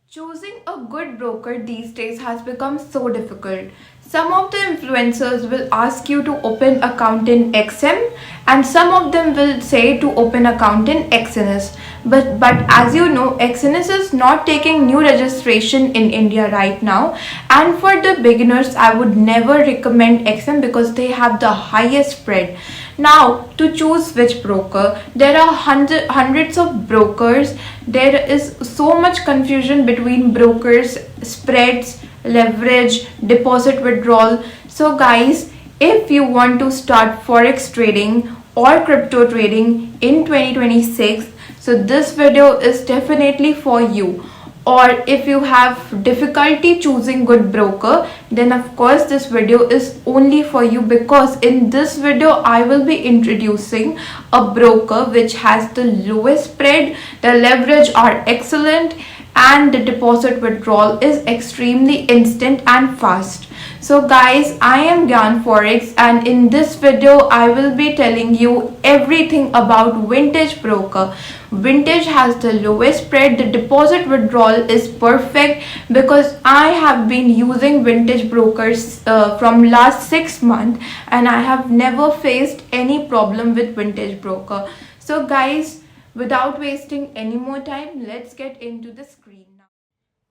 Choosing a good broker these days has become so difficult. Some of the influencers will ask you to open account in XM and some of them will say to open account in XNS. But as you know, XNS is not taking new registration in India right now, and for the beginners I would never recommend XM because they have the highest spread. Now, to choose which broker, there are hundreds of brokers. There is so much confusion between brokers, spreads, leverage, deposit withdrawal. So, guys, if you want to start forex trading or crypto trading in 2026, so this video is definitely for you. Or if you have difficulty choosing good broker, then of course this video is only for you, because in this video I will be introducing a broker which has the lowest spread, the leverage are excellent, and the deposit withdrawal is extremely instant and fast. So guys, I am Gyan Forex, and in this video I will be telling you everything about Vintage Broker. Vintage has the lowest spread, the deposit withdrawal is perfect, because I have been using Vintage Brokers from last 6 months and I have never faced any problem with Vintage Broker. So guys, without wasting any more time, let's get into the screen now.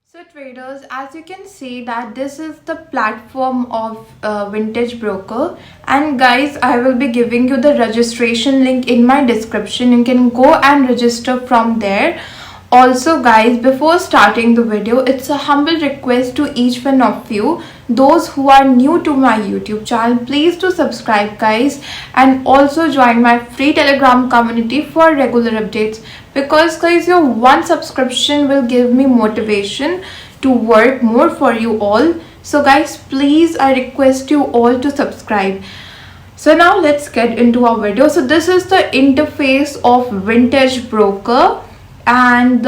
So traders, as you can see that this is the platform of Vintage Broker, and guys, I will be giving you the registration link in my description. You can go and register from there. Also guys, before starting the video, it's a humble request to each one of you, those who are new to my YouTube channel, please do subscribe guys, and also join my free Telegram community for regular updates, because guys, your one subscription will give me motivation to work more for you all. So guys, please, I request you all to subscribe. So now let's get into our video. So this is the interface of Vintage Broker, and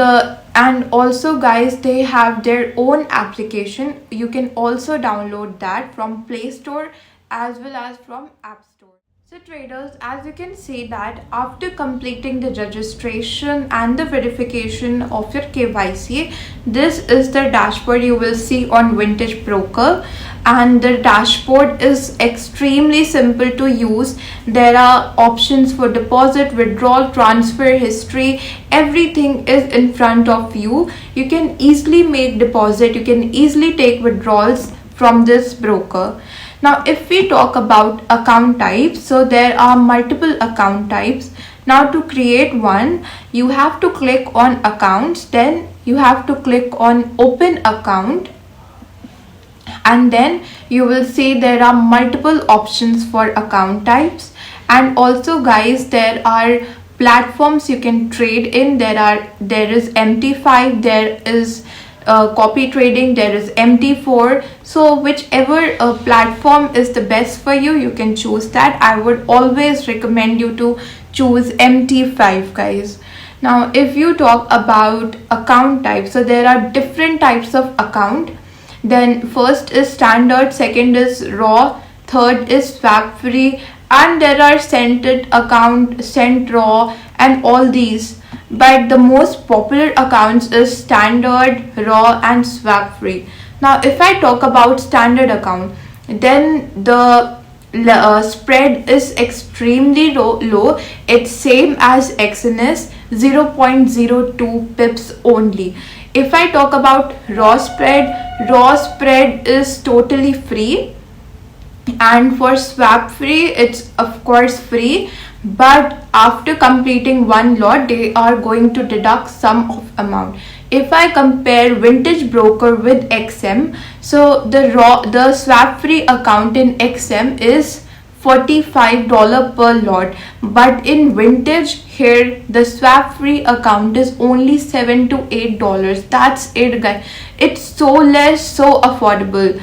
also guys, they have their own application. You can also download that from Play Store as well as from App Store. So traders, as you can see that after completing the registration and the verification of your KYC, this is the dashboard you will see on Vintage Broker, and the dashboard is extremely simple to use. There are options for deposit, withdrawal, transfer history, everything is in front of you. You can easily make deposit, you can easily take withdrawals from this broker. Now if we talk about account types, so there are multiple account types. Now to create one, you have to click on accounts, then you have to click on open account, and then you will see there are multiple options for account types. And also guys, there are platforms you can trade in. There is MT5, there is copy trading, there is MT4. So whichever platform is the best for you, you can choose that. I would always recommend you to choose MT5 guys. Now if you talk about account type, so there are different types of account. Then first is standard, second is raw, third is swap free, and there are centered account, cent raw, and all these. But the most popular accounts is standard, raw, and swap free. Now if I talk about standard account, then the spread is extremely low. It's same as XNS, 0.02 pips only. If I talk about raw spread is totally free, and for swap free it's of course free, but after completing one lot they are going to deduct some of amount. If I compare Vintage Broker with XM, so the swap free account in XM is $45 per lot, but in Vintage here the swap free account is only $7 to $8. That's it guys, it's so less, so affordable.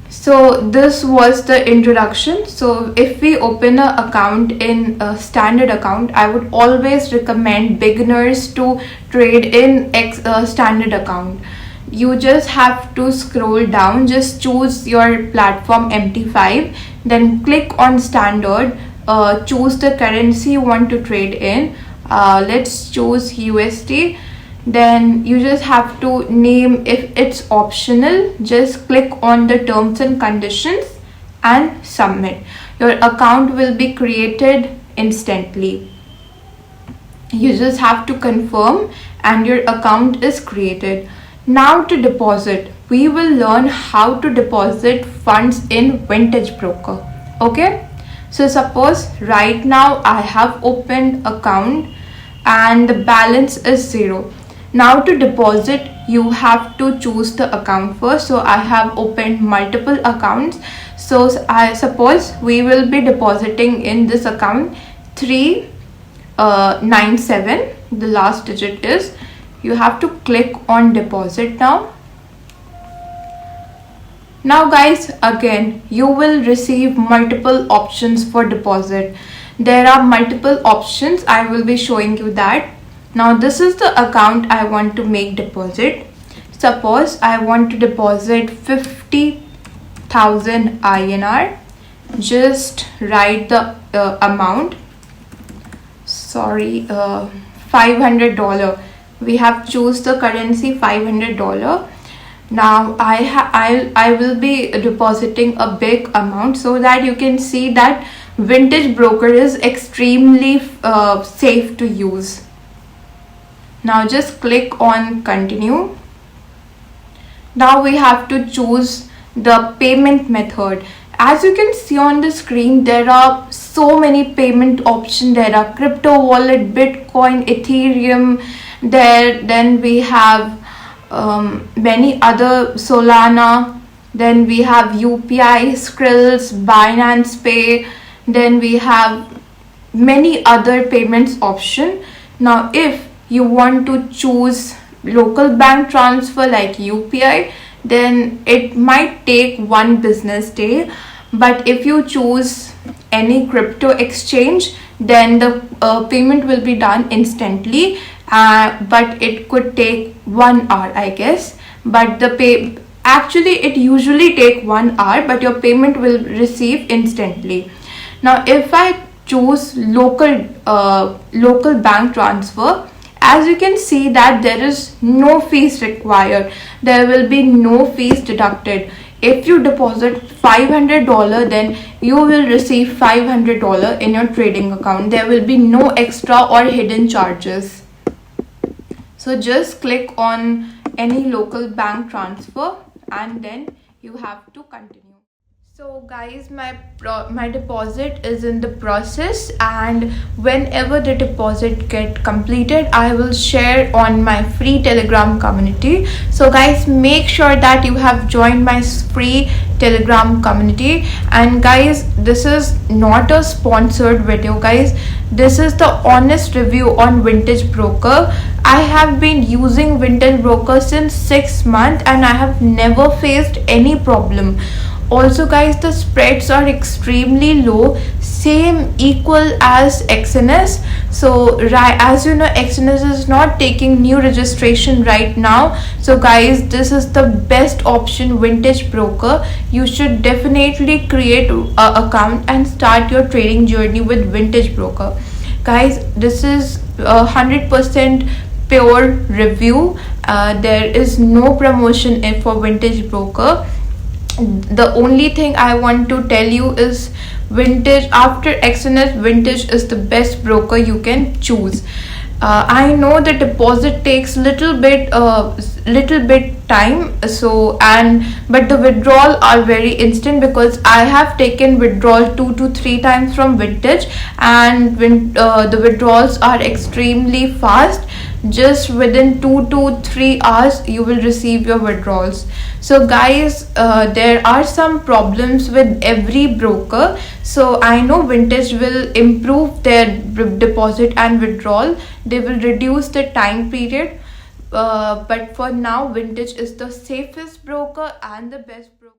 So this was the introduction. So if we open an account in a standard account, I would always recommend beginners to trade in standard account. You just have to scroll down, just choose your platform MT5, then click on standard, choose the currency you want to trade in. Let's choose USD. Then you just have to name, if it's optional, just click on the terms and conditions and submit. Your account will be created instantly. You just have to confirm and your account is created. Now to deposit, we will learn how to deposit funds in Vintage Broker. Okay, so suppose right now I have opened account and the balance is 0. Now to deposit, you have to choose the account first. So I have opened multiple accounts. So I suppose we will be depositing in this account 397, the last digit is. You have to click on deposit now. Now guys, again you will receive multiple options for deposit. There are multiple options, I will be showing you that. Now this is the account I want to make deposit. Suppose I want to deposit 50,000 INR. Just write the amount. Sorry, $500. We have choose the currency $500. Now I will be depositing a big amount so that you can see that Vintage Broker is extremely safe to use. Now just click on continue. Now we have to choose the payment method. As you can see on the screen, there are so many payment options. There are crypto wallet, Bitcoin, Ethereum. Then we have many other, Solana. Then we have UPI, Skrills, Binance Pay. Then we have many other payments option. Now if you want to choose local bank transfer like UPI, then it might take 1 business day. But if you choose any crypto exchange, then the payment will be done instantly. But it could take 1 hour, I guess. But actually it usually take 1 hour, but your payment will receive instantly. Now if I choose local bank transfer, as you can see that there is no fees required. There will be no fees deducted. If you deposit $500, then you will receive $500 in your trading account. There will be no extra or hidden charges. So just click on any local bank transfer and then you have to continue. So guys, my deposit is in the process, and whenever the deposit get completed, I will share on my free Telegram community. So guys, make sure that you have joined my free Telegram community. And guys, this is not a sponsored video, guys. This is the honest review on Vintage Broker. I have been using Vintage Broker since 6 months and I have never faced any problem. Also guys, the spreads are extremely low, same equal as XNS. So as you know, XNS is not taking new registration right now. So guys, this is the best option, Vintage Broker. You should definitely create an account and start your trading journey with Vintage Broker. Guys, this is 100% pure review. There is no promotion for Vintage Broker. The only thing I want to tell you is Vintage, after XNS, Vintage is the best broker you can choose. I know the deposit takes little bit time, but the withdrawal are very instant, because I have taken withdrawal 2 to 3 times from Vintage, and the withdrawals are extremely fast. Just within 2 to 3 hours you will receive your withdrawals. So guys, there are some problems with every broker, so I know Vintage will improve their deposit and withdrawal. They will reduce the time period, but for now Vintage is the safest broker and the best broker.